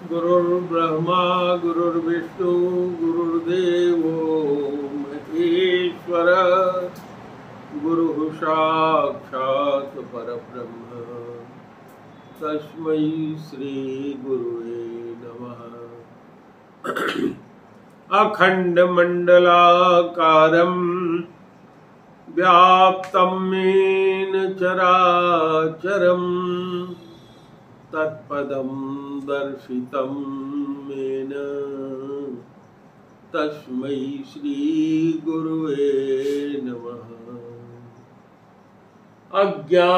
गुरुर्ब्रह्मा गुरुर्विष्णु गुरुर्देवो महेश्वर गुरुः साक्षात् परब्रह्म तस्मै श्री गुरुवे नमः। अखण्डमण्डलाकारं व्याप्तं येन चराचरं तत्पदं दर्शितं येन तस्मै श्री गुरुवे नमः। अज्ञानतिमिरान्धस्य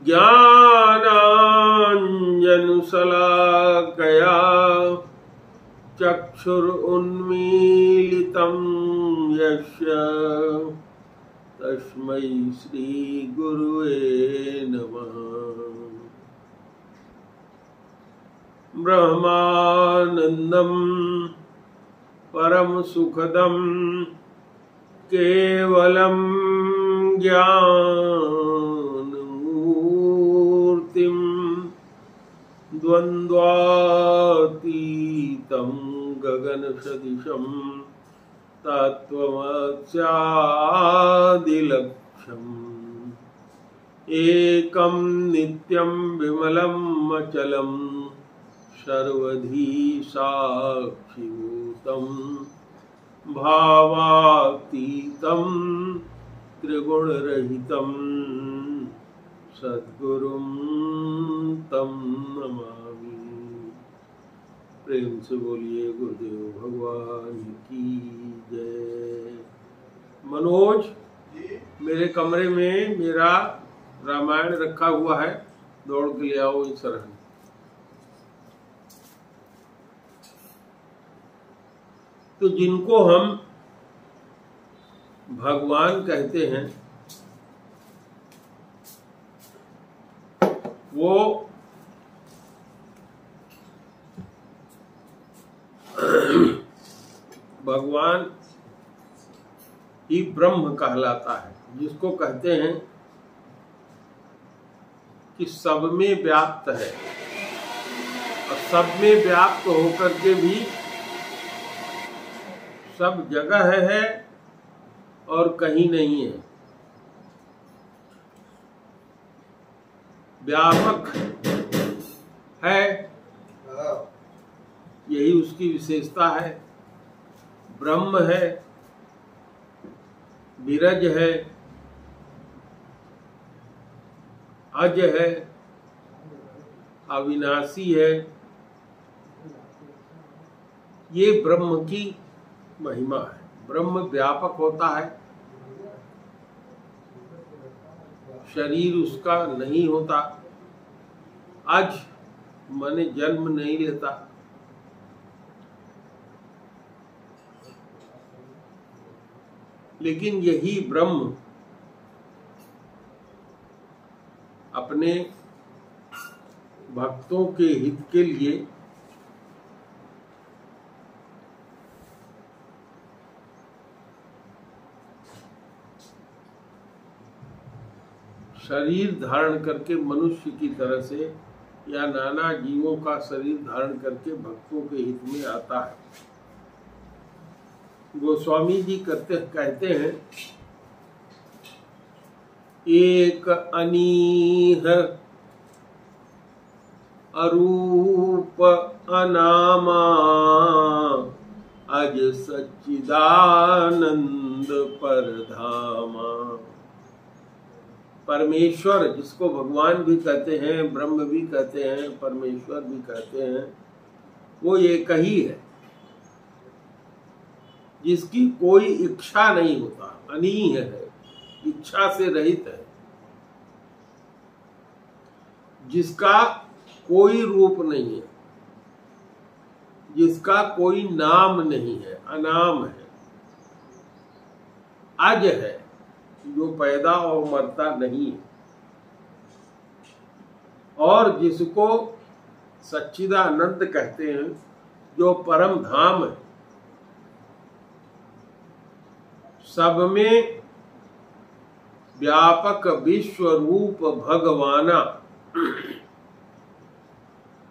ज्ञानाञ्जनशलाकया चक्षुरुन्मीलितं यस्य तस्मै श्री गुरुवे नमः। ब्रह्मानन्दं परम सुखदं केवलं ज्ञानमूर्तिं द्वन्द्वातीतं गगनसदृशं तत्त्वमस्यादिलक्ष्यम् एकं नित्यं विमलम् अचलं सर्वधी साक्षिभूतं भावातीतं त्रिगुणरहितं सद्गुरुं तं नमामि। प्रेम से बोलिए गुरुदेव भगवान की जय। मनोज, मेरे कमरे में मेरा रामायण रखा हुआ है, दौड़ के ले आओ इस तरह। तो जिनको हम भगवान कहते हैं वो भगवान ही ब्रह्म कहलाता है, जिसको कहते हैं कि सब में व्याप्त है और सब में व्याप्त होकर के भी सब जगह है और कहीं नहीं है, व्यापक है, यही उसकी विशेषता है। ब्रह्म है, विरज है, अज है, अविनाशी है। ये ब्रह्म की महिमा है। ब्रह्म व्यापक होता है, शरीर उसका नहीं होता, अज माने जन्म नहीं लेता, लेकिन यही ब्रह्म अपने भक्तों के हित के लिए शरीर धारण करके मनुष्य की तरह से या नाना जीवों का शरीर धारण करके भक्तों के हित में आता है। गोस्वामी जी कहते हैं, एक अनीह अरूप अनामा अज सच्चिदानंद परधामा। परमेश्वर, जिसको भगवान भी कहते हैं, ब्रह्म भी कहते हैं, परमेश्वर भी कहते हैं, वो एक ही है, जिसकी कोई इच्छा नहीं होता, अनीह है, इच्छा से रहित है, जिसका कोई रूप नहीं है, जिसका कोई नाम नहीं है, अनाम है, अज है, जो पैदा और मरता नहीं है, और जिसको सच्चिदानंद कहते हैं, जो परम धाम है, सब में व्यापक विश्व रूप भगवाना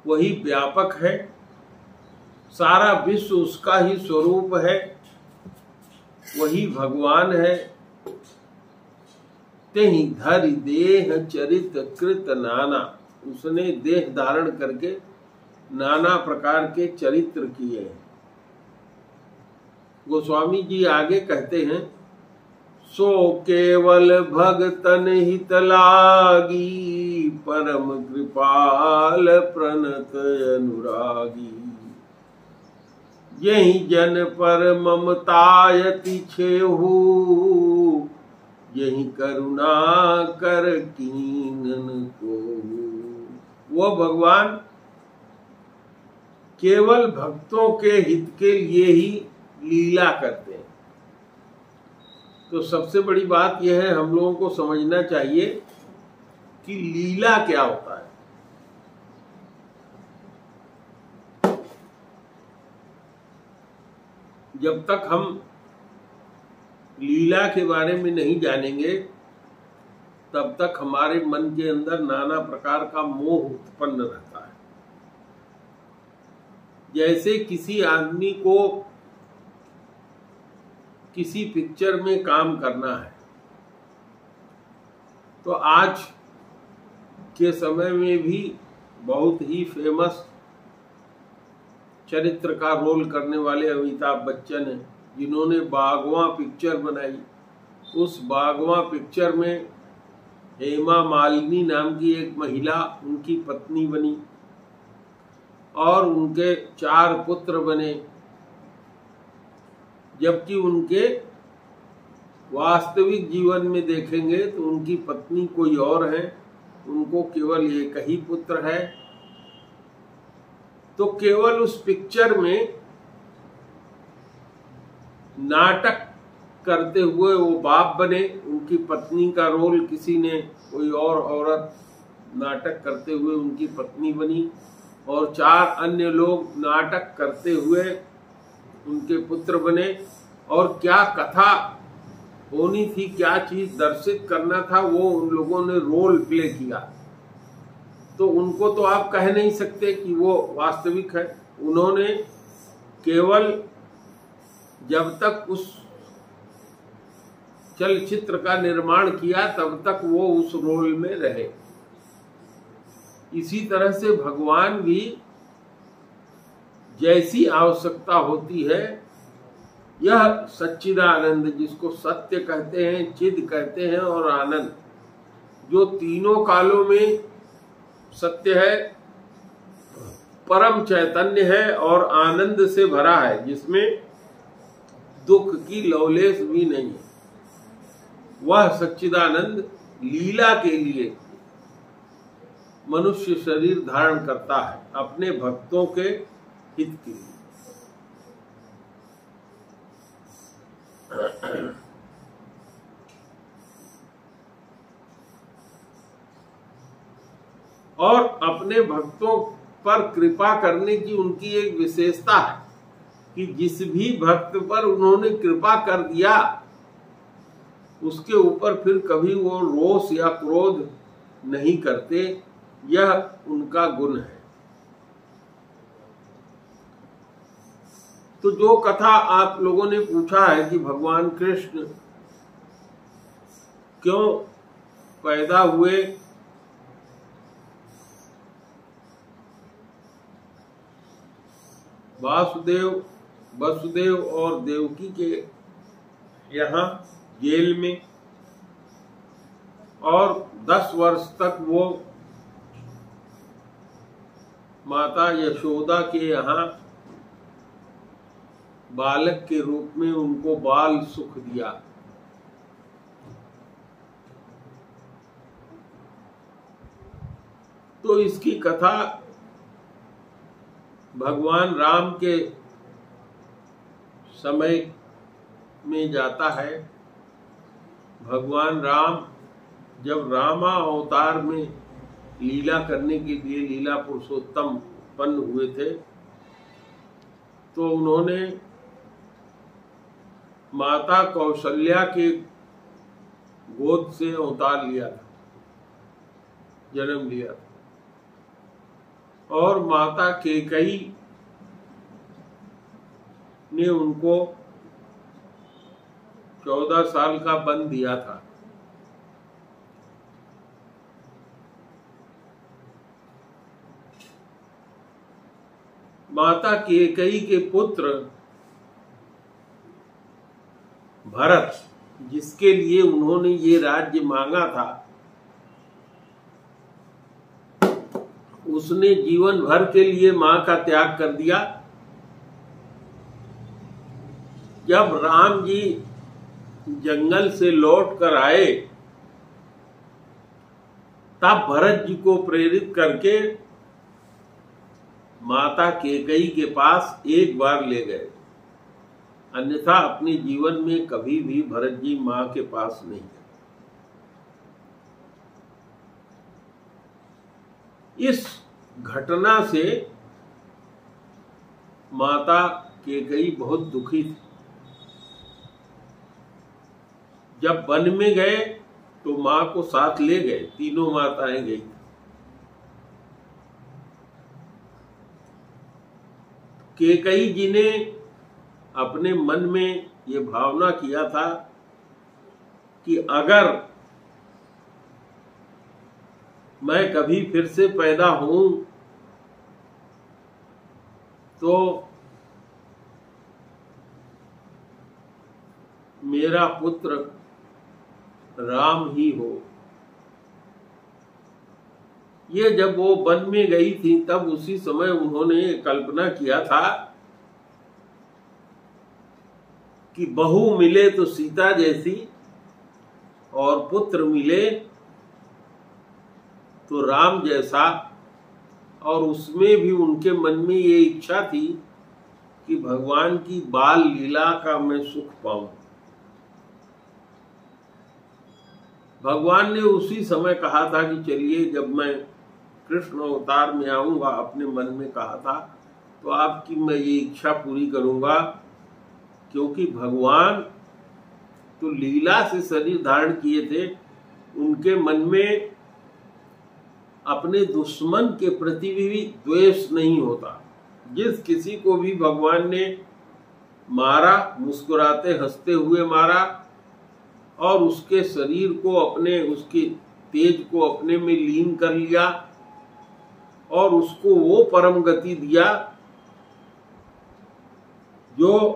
वही व्यापक है, सारा विश्व उसका ही स्वरूप है, वही भगवान है। तेहि धरि देह चरित कृत नाना, उसने देह धारण करके नाना प्रकार के चरित्र किए हैं। गोस्वामी जी आगे कहते हैं, सो केवल भगतन हित लागी, परम कृपाल प्रणत अनुरागी। यही जन पर ममतायति छेहू, यही करुणा कर कीनन को। वो भगवान केवल भक्तों के हित के लिए ही लीला करते हैं। तो सबसे बड़ी बात यह है, हम लोगों को समझना चाहिए कि लीला क्या होता है। जब तक हम लीला के बारे में नहीं जानेंगे, तब तक हमारे मन के अंदर नाना प्रकार का मोह उत्पन्न रहता है। जैसे किसी आदमी को किसी पिक्चर में काम करना है, तो आज के समय में भी बहुत ही फेमस चरित्र का रोल करने वाले अमिताभ बच्चन हैं, जिन्होंने बागवां पिक्चर बनाई। उस बागवां पिक्चर में हेमा मालिनी नाम की एक महिला उनकी पत्नी बनी और उनके 4 पुत्र बने, जबकि उनके वास्तविक जीवन में देखेंगे तो उनकी पत्नी कोई और है, उनको केवल एक ही पुत्र है। तो केवल उस पिक्चर में नाटक करते हुए वो बाप बने, उनकी पत्नी का रोल किसी ने, कोई और औरत नाटक करते हुए उनकी पत्नी बनी, और 4 अन्य लोग नाटक करते हुए उनके पुत्र बने। और क्या कथा होनी थी, क्या चीज दर्शित करना था, वो उन लोगों ने रोल प्ले किया। तो उनको तो आप कह नहीं सकते कि वो वास्तविक है। उन्होंने केवल जब तक उस चलचित्र का निर्माण किया, तब तक वो उस रोल में रहे। इसी तरह से भगवान भी जैसी आवश्यकता होती है, यह सच्चिदानंद, जिसको सत्य कहते हैं, चिद कहते हैं, और आनंद, जो तीनों कालों में सत्य है, परम चैतन्य है और आनंद से भरा है, जिसमें दुख की लवलेश भी नहीं है, वह सच्चिदानंद लीला के लिए मनुष्य शरीर धारण करता है, अपने भक्तों के हित के लिए। और अपने भक्तों पर कृपा करने की उनकी एक विशेषता है कि जिस भी भक्त पर उन्होंने कृपा कर दिया, उसके ऊपर फिर कभी वो रोष या क्रोध नहीं करते। यह उनका गुण है। तो जो कथा आप लोगों ने पूछा है कि भगवान कृष्ण क्यों पैदा हुए, वसुदेव और देवकी के यहाँ जेल में, और 10 वर्ष तक वो माता यशोदा के यहाँ बालक के रूप में उनको बाल सुख दिया। तो इसकी कथा भगवान राम के समय में जाता है। भगवान राम जब रामा अवतार में लीला करने के लिए लीला पुरुषोत्तम उत्पन्न हुए थे, तो उन्होंने माता कौशल्या के गोद से अवतार लिया था, जन्म लिया था। और माता कैकेयी ने उनको 14 साल का वन दिया था। माता कैकेयी के पुत्र भरत, जिसके लिए उन्होंने ये राज्य मांगा था, उसने जीवन भर के लिए मां का त्याग कर दिया। जब राम जी जंगल से लौट कर आए, तब भरत जी को प्रेरित करके माता कैकेयी के पास एक बार ले गए, अन्यथा अपने जीवन में कभी भी भरत जी मां के पास नहीं गए। इस घटना से माता कैकेयी बहुत दुखी थी। जब वन में गए तो मां को साथ ले गए, तीनों माताएं गई। कैकेयी जी ने अपने मन में ये भावना किया था कि अगर मैं कभी फिर से पैदा हूं तो मेरा पुत्र राम ही हो। ये जब वो वन में गई थी, तब उसी समय उन्होंने कल्पना किया था कि बहू मिले तो सीता जैसी और पुत्र मिले तो राम जैसा, और उसमें भी उनके मन में ये इच्छा थी कि भगवान की बाल लीला का मैं सुख पाऊं। भगवान ने उसी समय कहा था कि चलिए, जब मैं कृष्ण अवतार में आऊंगा, अपने मन में कहा था, तो आपकी मैं ये इच्छा पूरी करूंगा, क्योंकि भगवान तो लीला से शरीर धारण किए थे। उनके मन में अपने दुश्मन के प्रति भी द्वेष नहीं होता। जिस किसी को भी भगवान ने मारा, मुस्कुराते हंसते हुए मारा, और उसके शरीर को अपने, उसके तेज को अपने में लीन कर लिया और उसको वो परम गति दिया जो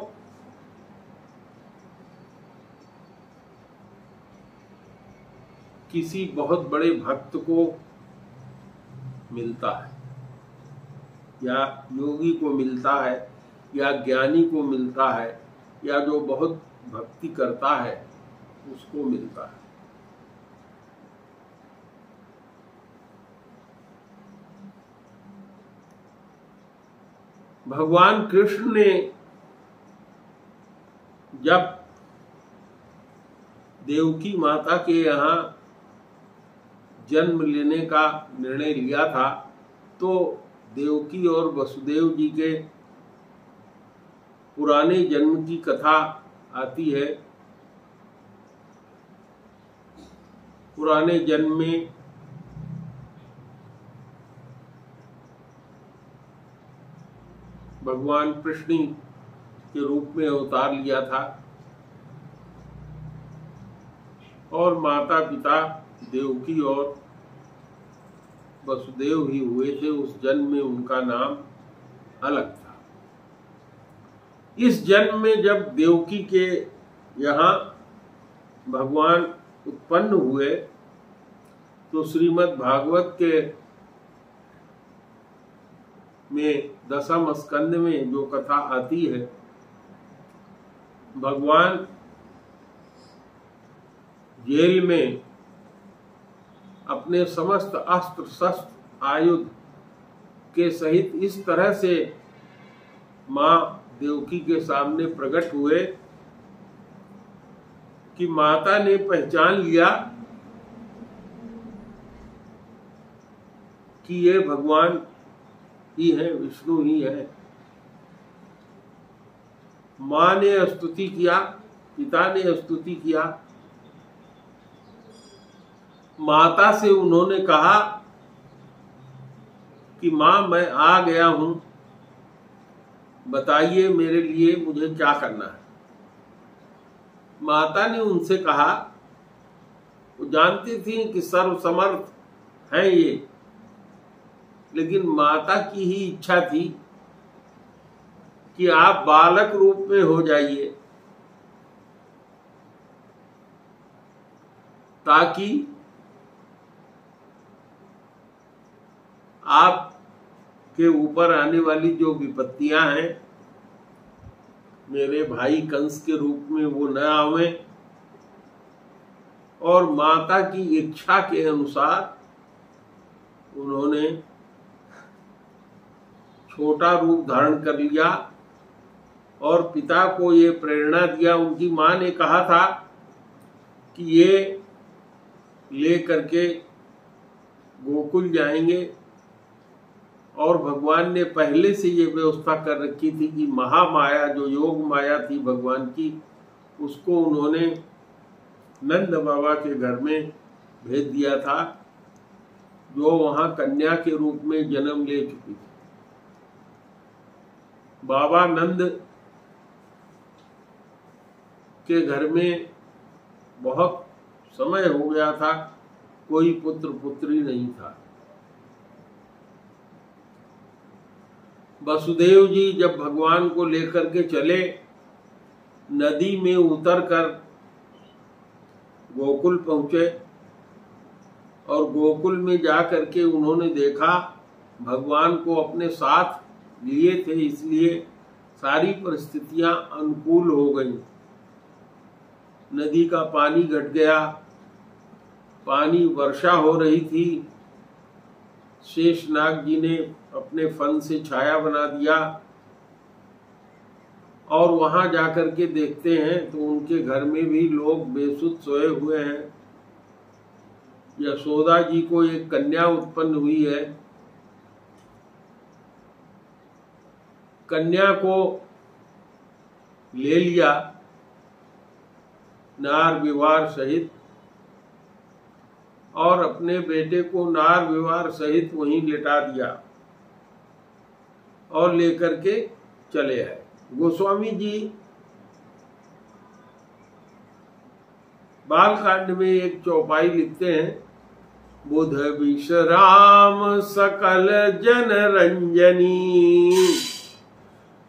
किसी बहुत बड़े भक्त को मिलता है, या योगी को मिलता है, या ज्ञानी को मिलता है, या जो बहुत भक्ति करता है उसको मिलता है। भगवान कृष्ण ने जब देवकी माता के यहाँ जन्म लेने का निर्णय लिया था, तो देवकी और वसुदेव जी के पुराने जन्म की कथा आती है। पुराने जन्म में भगवान कृष्ण के रूप में अवतार लिया था, और माता पिता देवकी और वसुदेव ही हुए थे। उस जन्म में उनका नाम अलग था। इस जन्म में जब देवकी के यहाँ भगवान उत्पन्न हुए, तो श्रीमद् भागवत के में दशम स्कंद में जो कथा आती है, भगवान जेल में अपने समस्त अस्त्र शस्त्र आयुध के सहित इस तरह से मां देवकी के सामने प्रकट हुए कि माता ने पहचान लिया कि ये भगवान ही है, विष्णु ही है। मां ने स्तुति किया, पिता ने स्तुति किया। माता से उन्होंने कहा कि माँ मैं आ गया हूं, बताइए मेरे लिए मुझे क्या करना है। माता ने उनसे कहा, वो जानती थी कि सर्वसमर्थ हैं ये, लेकिन माता की ही इच्छा थी कि आप बालक रूप में हो जाइए, ताकि आप के ऊपर आने वाली जो विपत्तियां हैं मेरे भाई कंस के रूप में वो न आवे, और माता की इच्छा के अनुसार उन्होंने छोटा रूप धारण कर लिया और पिता को ये प्रेरणा दिया। उनकी मां ने कहा था कि ये ले करके गोकुल जाएंगे, और भगवान ने पहले से ये व्यवस्था कर रखी थी कि महामाया जो योग माया थी भगवान की, उसको उन्होंने नंद बाबा के घर में भेज दिया था, जो वहां कन्या के रूप में जन्म ले चुकी थी। बाबा नंद के घर में बहुत समय हो गया था, कोई पुत्र पुत्री नहीं था। वसुदेव जी जब भगवान को लेकर के चले, नदी में उतरकर गोकुल पहुंचे, और गोकुल में जाकर के उन्होंने देखा भगवान को अपने साथ लिए थे, इसलिए सारी परिस्थितियां अनुकूल हो गई। नदी का पानी घट गया, पानी वर्षा हो रही थी, शेषनाग जी ने अपने फन से छाया बना दिया, और वहां जाकर के देखते हैं तो उनके घर में भी लोग बेसुध सोए हुए हैं। यशोदा जी को एक कन्या उत्पन्न हुई है। कन्या को ले लिया नार विवार सहित, और अपने बेटे को नार विवार सहित वहीं लेटा दिया और लेकर के चले आए। गोस्वामी जी बालकांड में एक चौपाई लिखते हैं, बुध विश्राम सकल जन रंजनी,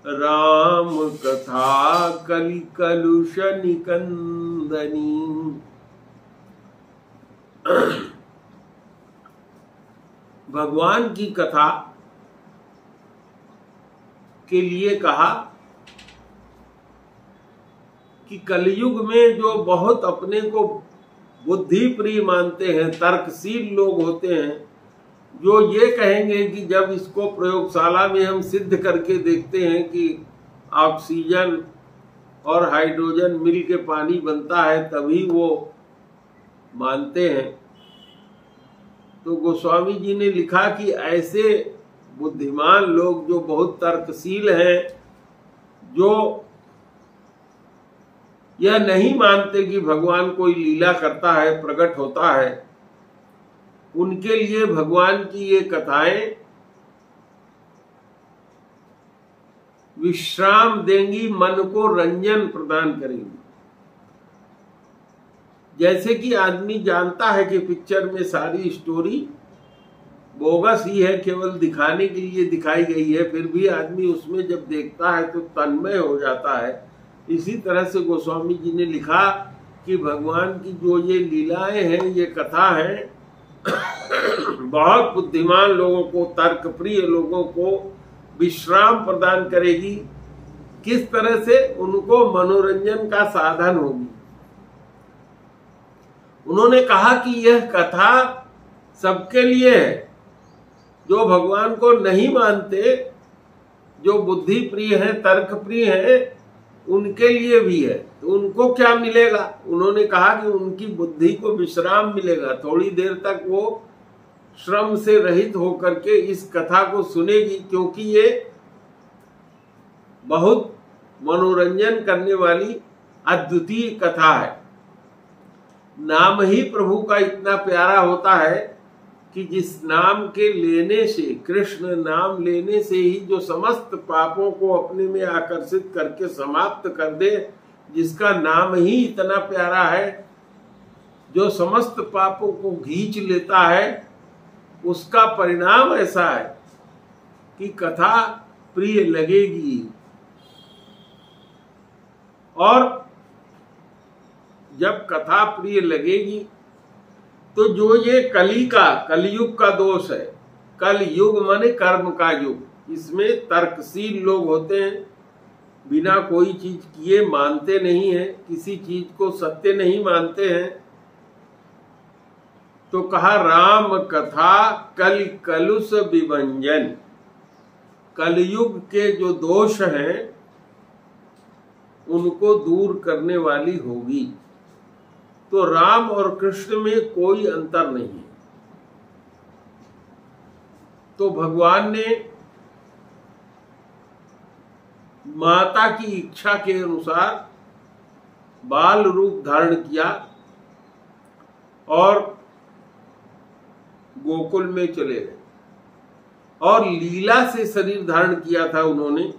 राम कथा कलि कलुष निकंदनी। भगवान की कथा के लिए कहा कि कलयुग में जो बहुत अपने को बुद्धि प्रिय मानते हैं, तर्कशील लोग होते हैं, जो ये कहेंगे कि जब इसको प्रयोगशाला में हम सिद्ध करके देखते हैं कि ऑक्सीजन और हाइड्रोजन मिल के पानी बनता है, तभी वो मानते हैं। तो गोस्वामी जी ने लिखा कि ऐसे बुद्धिमान लोग जो बहुत तर्कशील हैं, जो यह नहीं मानते कि भगवान कोई लीला करता है, प्रकट होता है, उनके लिए भगवान की ये कथाएं विश्राम देंगी, मन को रंजन प्रदान करेंगी। जैसे कि आदमी जानता है कि पिक्चर में सारी स्टोरी बोगस ही है, केवल दिखाने के लिए दिखाई गई है, फिर भी आदमी उसमें जब देखता है तो तन्मय हो जाता है। इसी तरह से गोस्वामी जी ने लिखा कि भगवान की जो ये लीलाएं हैं, ये कथा है, बहुत बुद्धिमान लोगों को, तर्क प्रिय लोगों को विश्राम प्रदान करेगी। किस तरह से? उनको मनोरंजन का साधन होगी। उन्होंने कहा कि यह कथा सबके लिए है, जो भगवान को नहीं मानते, जो बुद्धि प्रिय है, तर्क प्रिय है, उनके लिए भी है। तो उनको क्या मिलेगा? उन्होंने कहा कि उनकी बुद्धि को विश्राम मिलेगा, थोड़ी देर तक वो श्रम से रहित होकर के इस कथा को सुनेगी, क्योंकि ये बहुत मनोरंजन करने वाली अद्वितीय कथा है। नाम ही प्रभु का इतना प्यारा होता है कि जिस नाम के लेने से, कृष्ण नाम लेने से ही जो समस्त पापों को अपने में आकर्षित करके समाप्त कर दे, जिसका नाम ही इतना प्यारा है, जो समस्त पापों को खींच लेता है, उसका परिणाम ऐसा है कि कथा प्रिय लगेगी। और जब कथा प्रिय लगेगी तो जो ये कलयुग का दोष है, कलयुग माने कर्म का युग, इसमें तर्कशील लोग होते हैं, बिना कोई चीज किए मानते नहीं हैं, किसी चीज को सत्य नहीं मानते हैं। तो कहा राम कथा कल कलुष विभंजन, कलयुग के जो दोष हैं उनको दूर करने वाली होगी। तो राम और कृष्ण में कोई अंतर नहीं है। तो भगवान ने माता की इच्छा के अनुसार बाल रूप धारण किया और गोकुल में चले गए, और लीला से शरीर धारण किया था उन्होंने।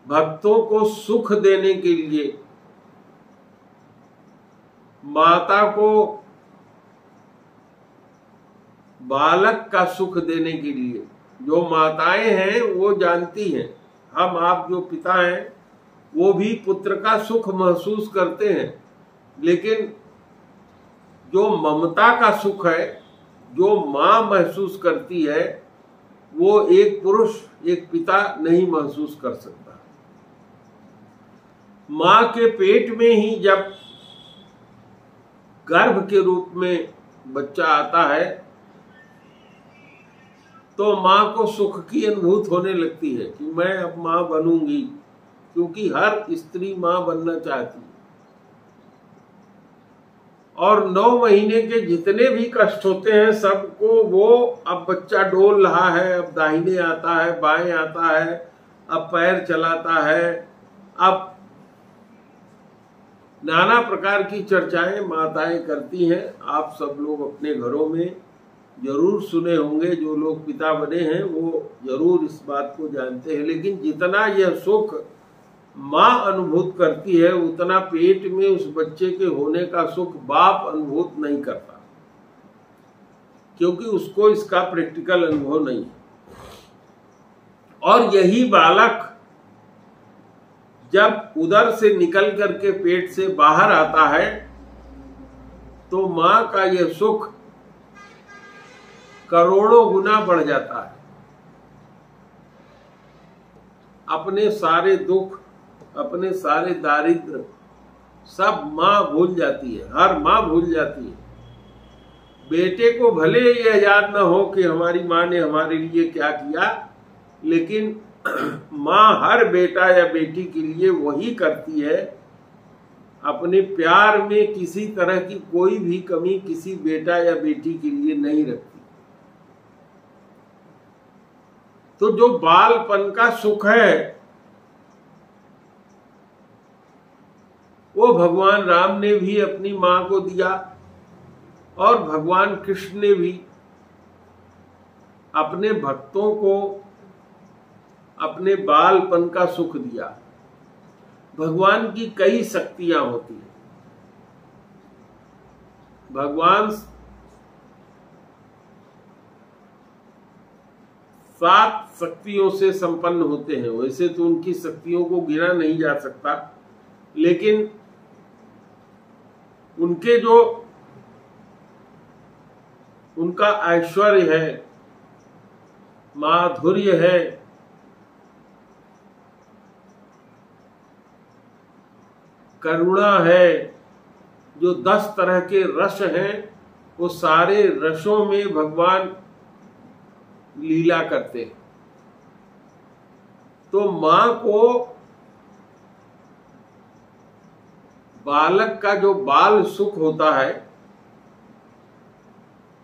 भक्तों को सुख देने के लिए, माता को बालक का सुख देने के लिए। जो माताएं हैं वो जानती हैं, हम आप जो पिता हैं वो भी पुत्र का सुख महसूस करते हैं, लेकिन जो ममता का सुख है, जो मां महसूस करती है, वो एक पुरुष, एक पिता नहीं महसूस कर सकता। मां के पेट में ही जब गर्भ के रूप में बच्चा आता है तो मां को सुख की अनुभूति होने लगती है कि मैं अब मां बनूंगी, क्योंकि हर स्त्री मां बनना चाहती है। और 9 महीने के जितने भी कष्ट होते हैं सबको, वो अब बच्चा डोल रहा है, अब दाहिने आता है, बाएं आता है, अब पैर चलाता है, अब नाना प्रकार की चर्चाएं माताएं करती हैं। आप सब लोग अपने घरों में जरूर सुने होंगे, जो लोग पिता बने हैं वो जरूर इस बात को जानते हैं। लेकिन जितना यह सुख मां अनुभूत करती है, उतना पेट में उस बच्चे के होने का सुख बाप अनुभूत नहीं करता, क्योंकि उसको इसका प्रैक्टिकल अनुभव नहीं है। और यही बालक जब उदर से निकल करके पेट से बाहर आता है तो मां का यह सुख करोड़ों गुना बढ़ जाता है। अपने सारे दुख, अपने सारे दारिद्र सब मां भूल जाती है, हर मां भूल जाती है। बेटे को भले यह याद न हो कि हमारी मां ने हमारे लिए क्या किया, लेकिन मां हर बेटा या बेटी के लिए वही करती है। अपने प्यार में किसी तरह की कोई भी कमी किसी बेटा या बेटी के लिए नहीं रखती। तो जो बालपन का सुख है वो भगवान राम ने भी अपनी मां को दिया, और भगवान कृष्ण ने भी अपने भक्तों को अपने बालपन का सुख दिया। भगवान की कई शक्तियां होती हैं। भगवान 7 शक्तियों से संपन्न होते हैं। वैसे तो उनकी शक्तियों को गिना नहीं जा सकता, लेकिन उनके जो उनका ऐश्वर्य है, माधुर्य है, करुणा है, जो 10 तरह के रस हैं, वो सारे रसों में भगवान लीला करते हैं। तो मां को बालक का जो बाल सुख होता है,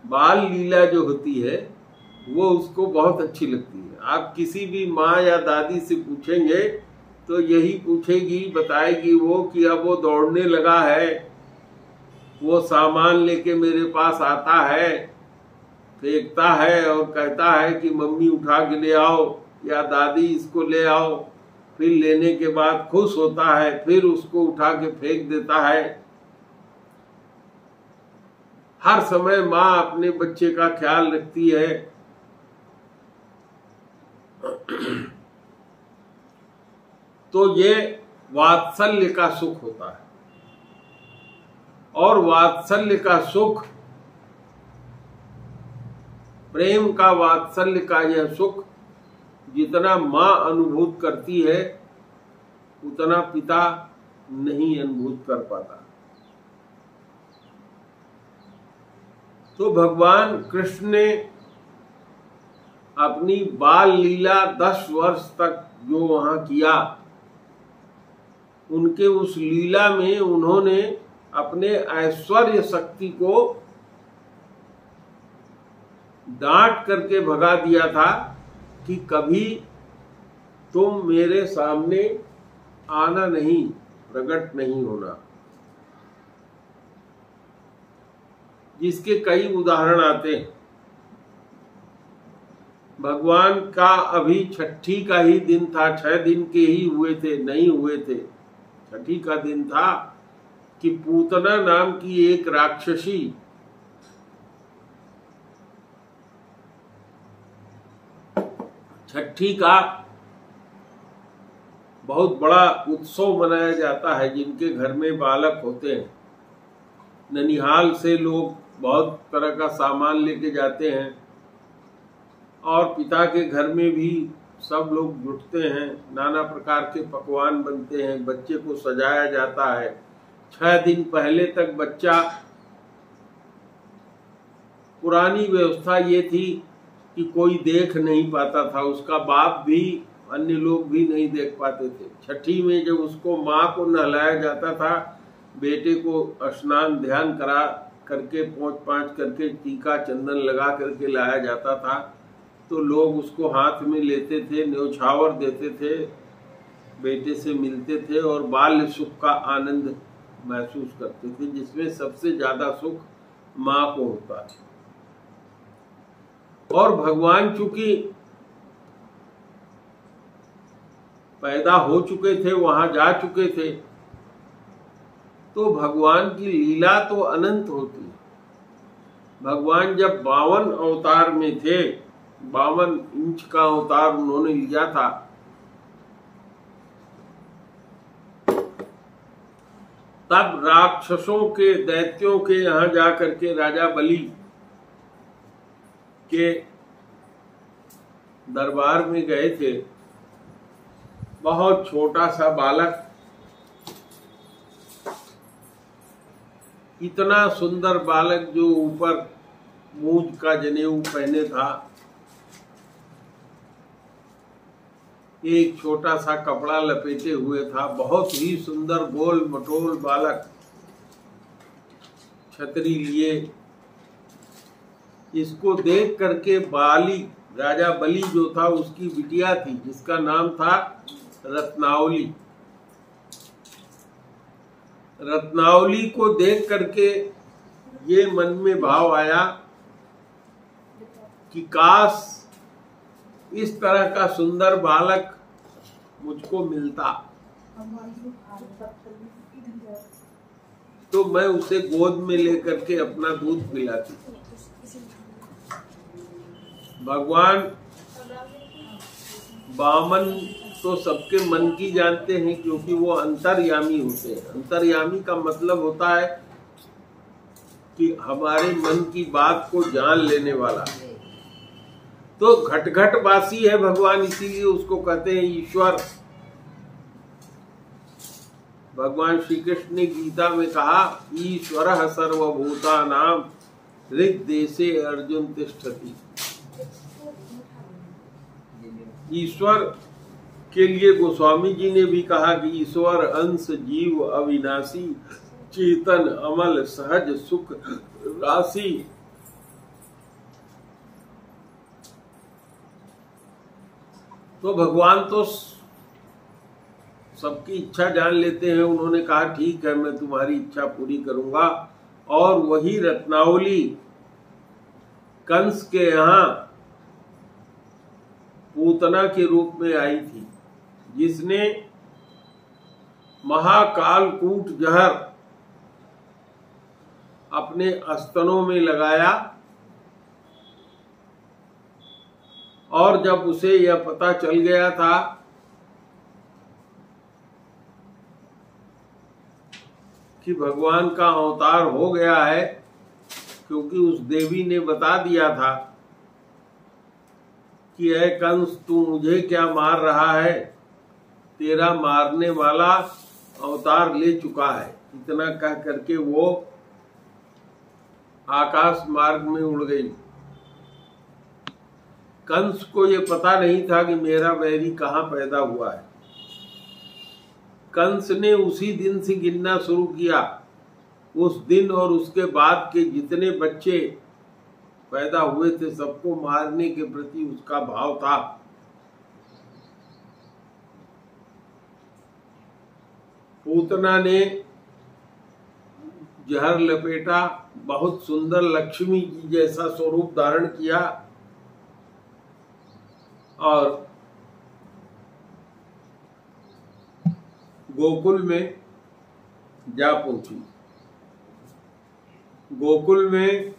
बाल लीला जो होती है, वो उसको बहुत अच्छी लगती है। आप किसी भी माँ या दादी से पूछेंगे तो यही पूछेगी, बताएगी वो कि अब वो दौड़ने लगा है वो सामान लेके मेरे पास आता है, फेंकता है और कहता है कि मम्मी उठा के ले आओ या दादी इसको ले आओ, फिर लेने के बाद खुश होता है, फिर उसको उठा के फेंक देता है। हर समय माँ अपने बच्चे का ख्याल रखती है। तो ये वात्सल्य का सुख होता है। और वात्सल्य का सुख, प्रेम का, वात्सल्य का यह सुख जितना माँ अनुभूत करती है उतना पिता नहीं अनुभूत कर पाता। तो भगवान कृष्ण ने अपनी बाल लीला 10 वर्ष तक जो वहां किया, उनके उस लीला में उन्होंने अपने ऐश्वर्य शक्ति को डांट करके भगा दिया था कि कभी तुम मेरे सामने आना नहीं, प्रकट नहीं होना। जिसके कई उदाहरण आते हैं। भगवान का अभी छठी का ही दिन था, 6 दिन के ही हुए थे, नहीं हुए थे। छठी का दिन था कि पूतना नाम की एक राक्षसी छठी का बहुत बड़ा उत्सव मनाया जाता है जिनके घर में बालक होते हैं। ननिहाल से लोग बहुत तरह का सामान लेके जाते हैं और पिता के घर में भी सब लोग जुटते हैं, नाना प्रकार के पकवान बनते हैं, बच्चे को सजाया जाता है। 6 दिन पहले तक बच्चा, पुरानी व्यवस्था ये थी कि कोई देख नहीं पाता था, उसका बाप भी, अन्य लोग भी नहीं देख पाते थे। छठी में जब उसको माँ को नहलाया जाता था, बेटे को स्नान ध्यान करा करके पोंछ पाँच करके टीका चंदन लगा करके लाया जाता था, तो लोग उसको हाथ में लेते थे, न्योछावर देते थे, बेटे से मिलते थे और बाल्य सुख का आनंद महसूस करते थे, जिसमें सबसे ज्यादा सुख माँ को होता है। और भगवान चूंकि पैदा हो चुके थे, वहां जा चुके थे, तो भगवान की लीला तो अनंत होती है। भगवान जब 52 अवतार में थे, 52 इंच का अवतार उन्होंने लिया था, तब राक्षसों के, दैत्यों के यहां जाकर के राजा बलि के दरबार में गए थे। बहुत छोटा सा बालक, इतना सुंदर बालक जो ऊपर मूंज का जनेऊ पहने था, एक छोटा सा कपड़ा लपेटे हुए था, बहुत ही सुंदर गोल मटोल बालक, छतरी लिए। इसको देख करके बाली, राजा बलि जो था, उसकी बिटिया थी जिसका नाम था रत्नावली। रत्नावली को देख करके ये मन में भाव आया कि काश इस तरह का सुंदर बालक मुझको मिलता, तो मैं उसे गोद में लेकर के अपना दूध पिलाती। भगवान वामन तो सबके मन की जानते हैं, क्योंकि वो अंतर्यामी होते हैं। अंतर्यामी का मतलब होता है कि हमारे मन की बात को जान लेने वाला। तो घट घट वासी है भगवान, इसीलिए उसको कहते हैं ईश्वर। भगवान श्री कृष्ण ने गीता में कहा, ईश्वरः सर्वभूतानां हृद्देशे अर्जुन तिष्ठति। ईश्वर के लिए गोस्वामी जी ने भी कहा कि ईश्वर अंश जीव अविनाशी, चेतन अमल सहज सुख राशि। तो भगवान तो सबकी इच्छा जान लेते हैं। उन्होंने कहा ठीक है, मैं तुम्हारी इच्छा पूरी करूंगा, और वही रत्नावली कंस के यहाँ पूतना के रूप में आई थी, जिसने महाकालकूट जहर अपने स्तनों में लगाया, और जब उसे यह पता चल गया था कि भगवान का अवतार हो गया है, क्योंकि उस देवी ने बता दिया था कि ऐ कंस, तू मुझे क्या मार रहा है, तेरा मारने वाला अवतार ले चुका है। इतना कह करके वो आकाश मार्ग में उड़ गई। कंस को ये पता नहीं था कि मेरा वैरी कहाँ पैदा हुआ है। कंस ने उसी दिन से गिनना शुरू किया। उस दिन और उसके बाद के जितने बच्चे पैदा हुए थे, सबको मारने के प्रति उसका भाव था। पूतना ने जहर लपेटा, बहुत सुंदर लक्ष्मी जी जैसा स्वरूप धारण किया और गोकुल में जा पहुंची। गोकुल में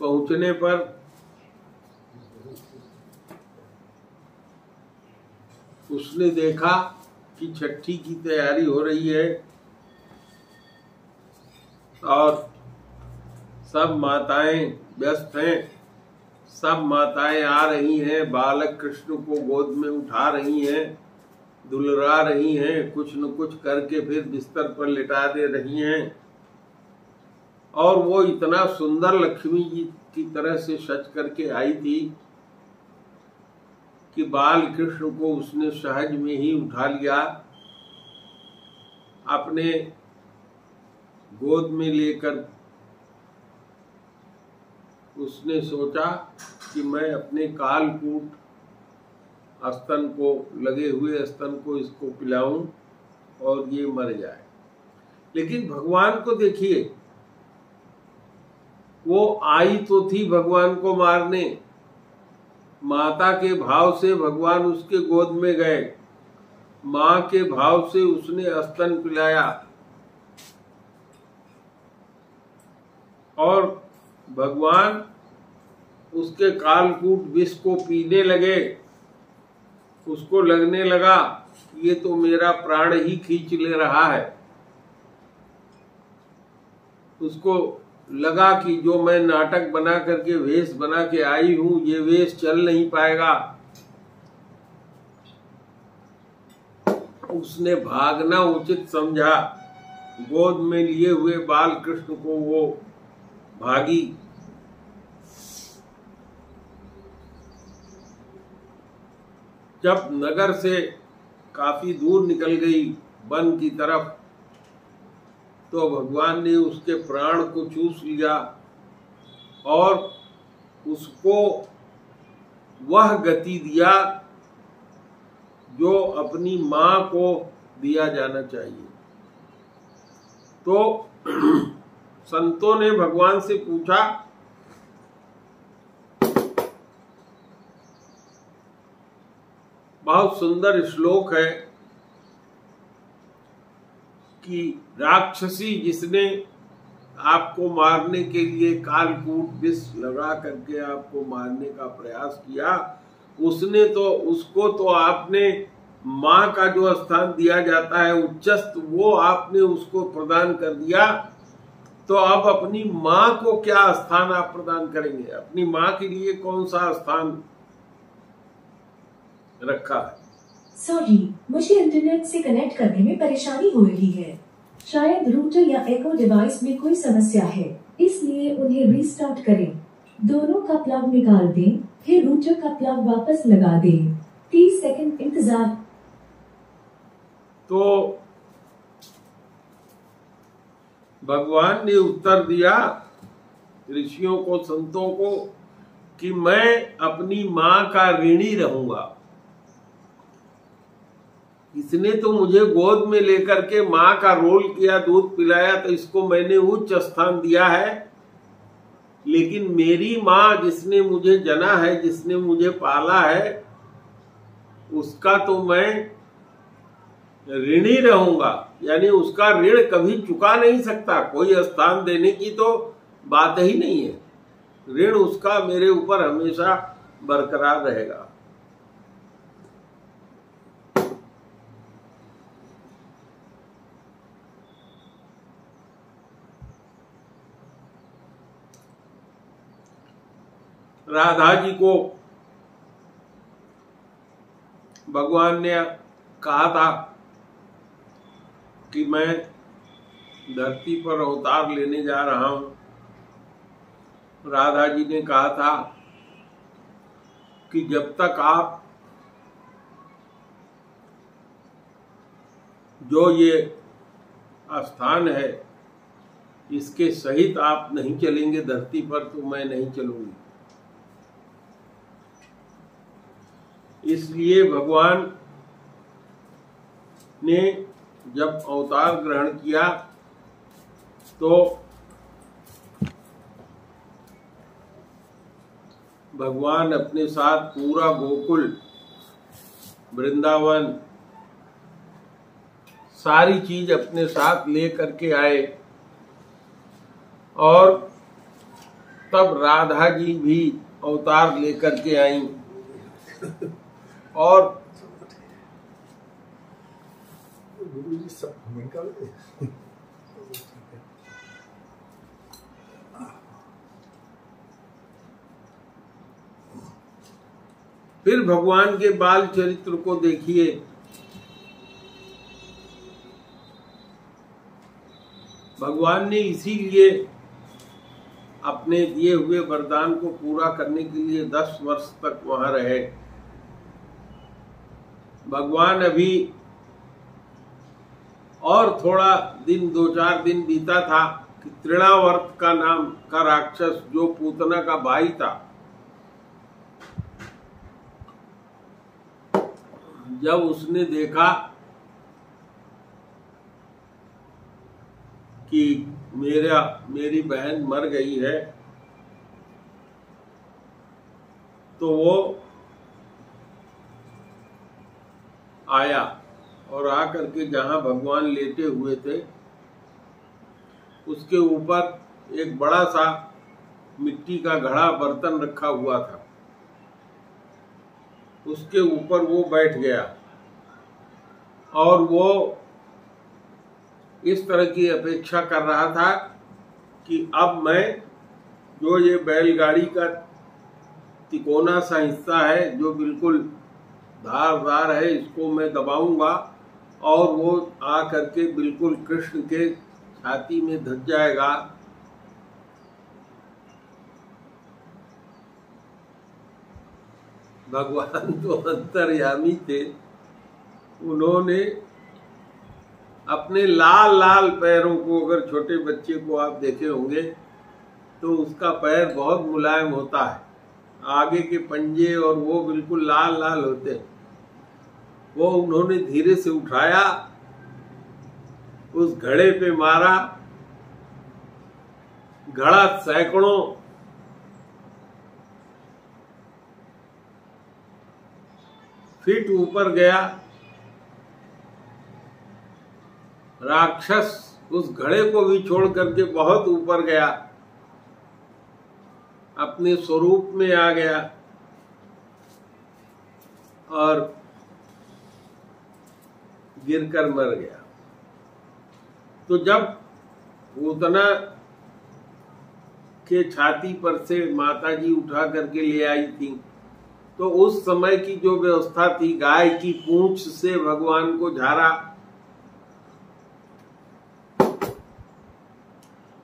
पहुंचने पर उसने देखा कि छठी की तैयारी हो रही है और सब माताएं व्यस्त हैं। सब माताएं आ रही हैं, बालक कृष्ण को गोद में उठा रही हैं, दुलरा रही हैं, कुछ न कुछ करके फिर बिस्तर पर लिटा दे रही हैं। और वो इतना सुंदर लक्ष्मी जी की तरह से सज करके आई थी कि बाल कृष्ण को उसने सहज में ही उठा लिया, अपने गोद में लेकर उसने सोचा कि मैं अपने कालकूट स्तन को, लगे हुए स्तन को इसको पिलाऊं और ये मर जाए। लेकिन भगवान को देखिए, वो आई तो थी भगवान को मारने, माता के भाव से भगवान उसके गोद में गए, माँ के भाव से उसने स्तन पिलाया और भगवान उसके कालकूट विष को पीने लगे। उसको लगने लगा कि ये तो मेरा प्राण ही खींच ले रहा है। उसको लगा कि जो मैं नाटक बना करके वेश बना के आई हूं, ये वेश चल नहीं पाएगा। उसने भागना उचित समझा, गोद में लिए हुए बाल कृष्ण को वो भागी। जब नगर से काफी दूर निकल गई वन की तरफ, तो भगवान ने उसके प्राण को चूस लिया और उसको वह गति दिया जो अपनी मां को दिया जाना चाहिए। तो संतों ने भगवान से पूछा, बहुत सुंदर श्लोक है कि राक्षसी जिसने आपको मारने के लिए कालकूट विष लगा करके आपको मारने का प्रयास किया, उसने तो, उसको तो आपने माँ का जो स्थान दिया जाता है उच्चस्थ, वो आपने उसको प्रदान कर दिया। तो अब अपनी माँ को क्या स्थान आप प्रदान करेंगे? अपनी माँ के लिए कौन सा स्थान रखा है? सॉरी, मुझे इंटरनेट से कनेक्ट करने में परेशानी हो रही है। शायद रूटर या एको डिवाइस में कोई समस्या है, इसलिए उन्हें रीस्टार्ट करें। दोनों का प्लग निकाल दें, फिर रूटर का प्लग वापस लगा दें। 30 सेकंड इंतजार। तो भगवान ने उत्तर दिया ऋषियों को, संतों को, कि मैं अपनी माँ का ऋणी रहूंगा। इसने तो मुझे गोद में लेकर के माँ का रोल किया, दूध पिलाया, तो इसको मैंने उच्च स्थान दिया है। लेकिन मेरी माँ जिसने मुझे जना है, जिसने मुझे पाला है, उसका तो मैं ऋणी रहूंगा, यानी उसका ऋण कभी चुका नहीं सकता। कोई स्थान देने की तो बात ही नहीं है, ऋण उसका मेरे ऊपर हमेशा बरकरार रहेगा। राधा जी को भगवान ने कहा था कि मैं धरती पर अवतार लेने जा रहा हूं। राधा जी ने कहा था कि जब तक आप जो ये स्थान है इसके सहित आप नहीं चलेंगे धरती पर, तो मैं नहीं चलूंगी। इसलिए भगवान ने जब अवतार ग्रहण किया तो भगवान अपने साथ पूरा गोकुल, वृंदावन, सारी चीज अपने साथ ले करके आए। और तब राधा जी भी अवतार लेकर के आई। और फिर भगवान के बाल चरित्र को देखिए। भगवान ने इसीलिए अपने दिए हुए वरदान को पूरा करने के लिए 10 वर्ष तक वहां रहे। भगवान अभी और थोड़ा दिन, 2-4 दिन बीता था कि तृणावर्त का नाम का राक्षस, जो पूतना का भाई था, जब उसने देखा कि मेरी बहन मर गई है, तो वो आया और आकर के जहां भगवान लेटे हुए थे उसके ऊपर एक बड़ा सा मिट्टी का घड़ा बर्तन रखा हुआ था, उसके ऊपर वो बैठ गया। और वो इस तरह की अपेक्षा कर रहा था कि अब मैं जो ये बैलगाड़ी का तिकोना सा हिस्सा है, जो बिल्कुल धारदार है, इसको मैं दबाऊंगा और वो आ करके बिल्कुल कृष्ण के छाती में धस जाएगा। भगवान तो अंतर्यामी थे, उन्होंने अपने लाल लाल पैरों को, अगर छोटे बच्चे को आप देखे होंगे तो उसका पैर बहुत मुलायम होता है, आगे के पंजे और वो बिल्कुल लाल लाल होते हैं, वो उन्होंने धीरे से उठाया, उस घड़े पे मारा। घड़ा सैकड़ों फीट ऊपर गया। राक्षस उस घड़े को भी छोड़ करके बहुत ऊपर गया, अपने स्वरूप में आ गया और गिरकर मर गया। तो जब पूतना के छाती पर से माता जी उठा करके ले आई थी, तो उस समय की जो व्यवस्था थी, गाय की पूंछ से भगवान को झाड़ा,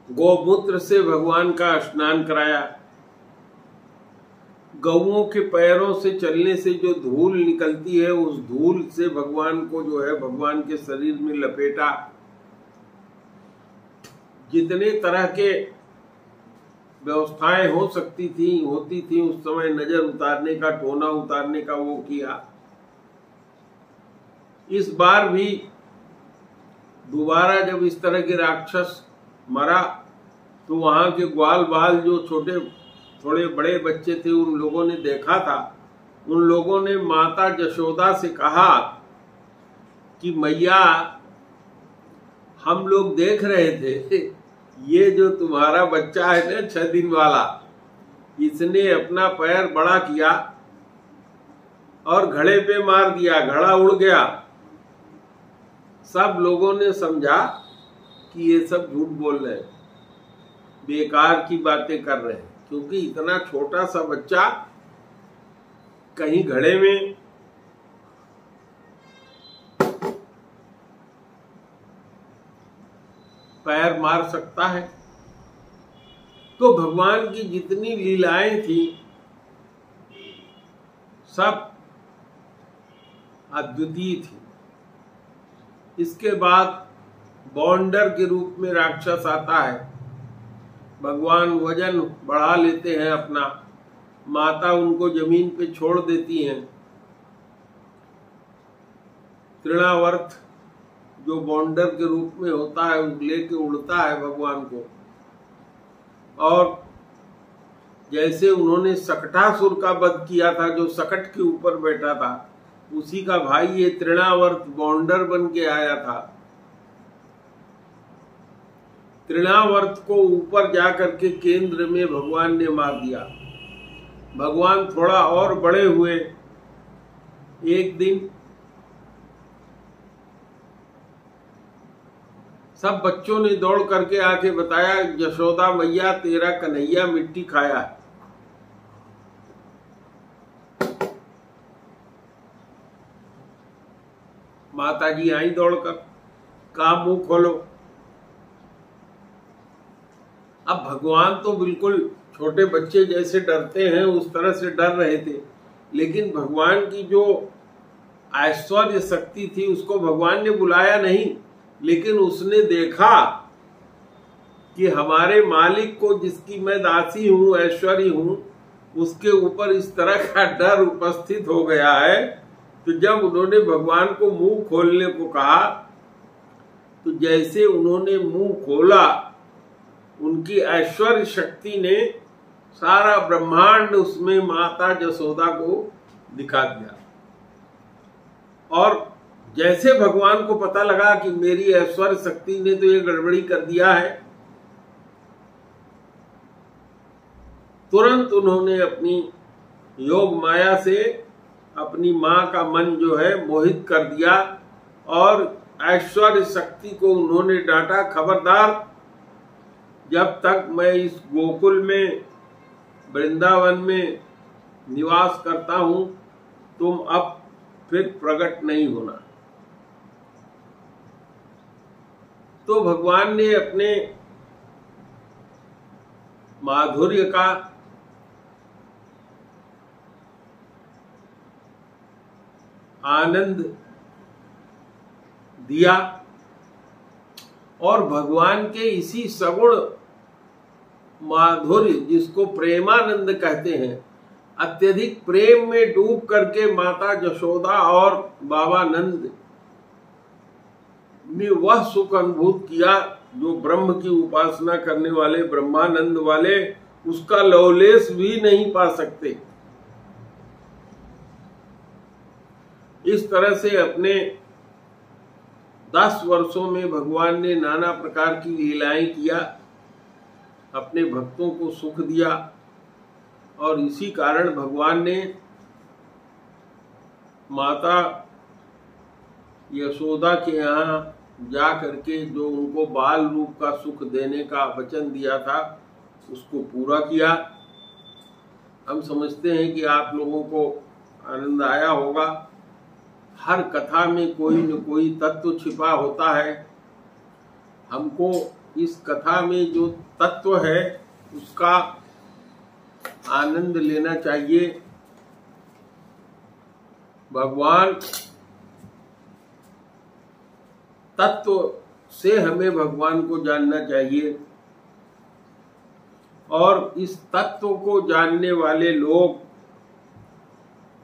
गोमूत्र से भगवान का स्नान कराया, गौओं के पैरों से चलने से जो धूल निकलती है, उस धूल से भगवान को जो है भगवान के शरीर में लपेटा। जितने तरह के व्यवस्थाएं हो सकती थी, होती थी उस समय, नजर उतारने का, टोना उतारने का, वो किया। इस बार भी दोबारा जब इस तरह के राक्षस मरा तो वहां के ग्वाल बाल जो छोटे थोड़े बड़े बच्चे थे उन लोगों ने देखा था। उन लोगों ने माता जशोदा से कहा कि मैया, हम लोग देख रहे थे ये जो तुम्हारा बच्चा है ना 6 दिन वाला, इसने अपना पैर बड़ा किया और घड़े पे मार दिया, घड़ा उड़ गया। सब लोगों ने समझा कि ये सब झूठ बोल रहे हैं, बेकार की बातें कर रहे हैं, क्योंकि इतना छोटा सा बच्चा कहीं घड़े में पैर मार सकता है। तो भगवान की जितनी लीलाएं थी सब अद्वितीय थी। इसके बाद बॉन्डर के रूप में राक्षस आता है। भगवान वजन बढ़ा लेते हैं अपना, माता उनको जमीन पे छोड़ देती हैं। तृणावर्त जो बॉन्डर के रूप में होता है लेके उड़ता है भगवान को, और जैसे उन्होंने सकटासुर का वध किया था जो सकट के ऊपर बैठा था, उसी का भाई ये तृणावर्त बॉन्डर बन के आया था। तृणावर्त को ऊपर जाकर के केंद्र में भगवान ने मार दिया। भगवान थोड़ा और बड़े हुए। एक दिन सब बच्चों ने दौड़ करके आके बताया, यशोदा मैया तेरा कन्हैया मिट्टी खाया है। माता जी आई दौड़कर, कहा मुंह खोलो। अब भगवान तो बिल्कुल छोटे बच्चे जैसे डरते हैं उस तरह से डर रहे थे, लेकिन भगवान की जो ऐश्वर्य शक्ति थी उसको भगवान ने बुलाया नहीं, लेकिन उसने देखा कि हमारे मालिक को, जिसकी मैं दासी हूं, ऐश्वर्य हूं, उसके ऊपर इस तरह का डर उपस्थित हो गया है। तो जब उन्होंने भगवान को मुंह खोलने को कहा तो जैसे उन्होंने मुंह खोला, उनकी ऐश्वर्य शक्ति ने सारा ब्रह्मांड उसमें माता जसोदा को दिखा दिया। और जैसे भगवान को पता लगा कि मेरी ऐश्वर्य शक्ति ने तो ये गड़बड़ी कर दिया है, तुरंत उन्होंने अपनी योग माया से अपनी मां का मन जो है मोहित कर दिया और ऐश्वर्य शक्ति को उन्होंने डांटा, खबरदार, जब तक मैं इस गोकुल में वृंदावन में निवास करता हूं तुम अब फिर प्रकट नहीं होना। तो भगवान ने अपने माधुर्य का आनंद दिया और भगवान के इसी सगुण माधुर्य, जिसको प्रेमानंद कहते हैं, अत्यधिक प्रेम में डूब करके माता जशोदा और बाबा नंद ने वह सुख अनुभूत किया जो ब्रह्म की उपासना करने वाले ब्रह्मानंद वाले उसका लवलेश भी नहीं पा सकते। इस तरह से अपने 10 वर्षों में भगवान ने नाना प्रकार की लीलाएं किया, अपने भक्तों को सुख दिया, और इसी कारण भगवान ने माता यशोदा के यहाँ जा करके जो उनको बाल रूप का सुख देने का वचन दिया था उसको पूरा किया। हम समझते हैं कि आप लोगों को आनंद आया होगा। हर कथा में कोई न कोई तत्व छिपा होता है। हमको इस कथा में जो तत्व है उसका आनंद लेना चाहिए। भगवान तत्व से हमें भगवान को जानना चाहिए, और इस तत्व को जानने वाले लोग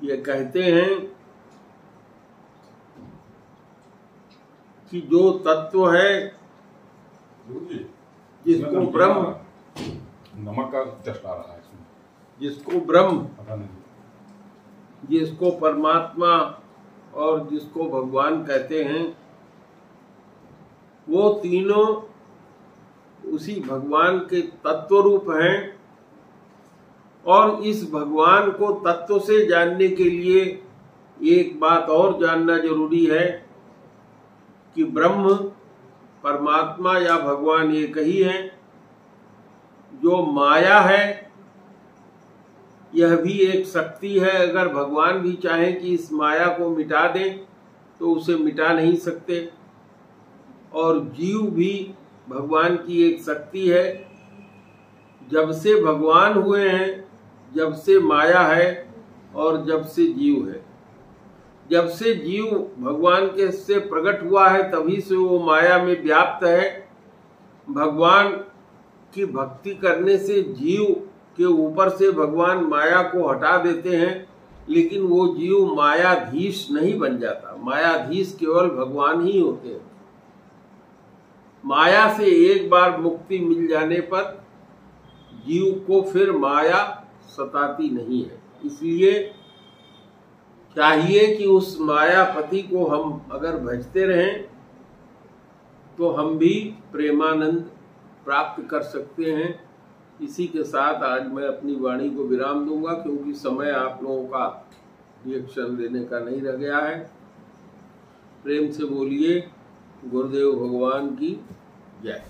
ये कहते हैं कि जो तत्व है जिसको ब्रह्म, नमक का टेस्ट आ रहा है इसमें, जिसको ब्रह्म, पता नहीं, जिसको परमात्मा और जिसको भगवान कहते हैं, वो तीनों उसी भगवान के तत्व रूप हैं। और इस भगवान को तत्व से जानने के लिए एक बात और जानना जरूरी है कि ब्रह्म, परमात्मा या भगवान एक ही है। जो माया है यह भी एक शक्ति है। अगर भगवान भी चाहें कि इस माया को मिटा दें तो उसे मिटा नहीं सकते। और जीव भी भगवान की एक शक्ति है। जब से भगवान हुए हैं, जब से माया है और जब से जीव है। जब से जीव भगवान के से प्रकट हुआ है तभी से वो माया में व्याप्त है। भगवान की भक्ति करने से जीव के ऊपर से भगवान माया को हटा देते हैं, लेकिन वो जीव मायाधीश नहीं बन जाता। मायाधीश केवल भगवान ही होते हैं। माया से एक बार मुक्ति मिल जाने पर जीव को फिर माया सताती नहीं है। इसलिए चाहिए कि उस मायापति को हम अगर भजते रहें तो हम भी प्रेमानंद प्राप्त कर सकते हैं। इसी के साथ आज मैं अपनी वाणी को विराम दूंगा, क्योंकि समय आप लोगों का रिएक्शन देने का नहीं रह गया है। प्रेम से बोलिए गुरुदेव भगवान की जय।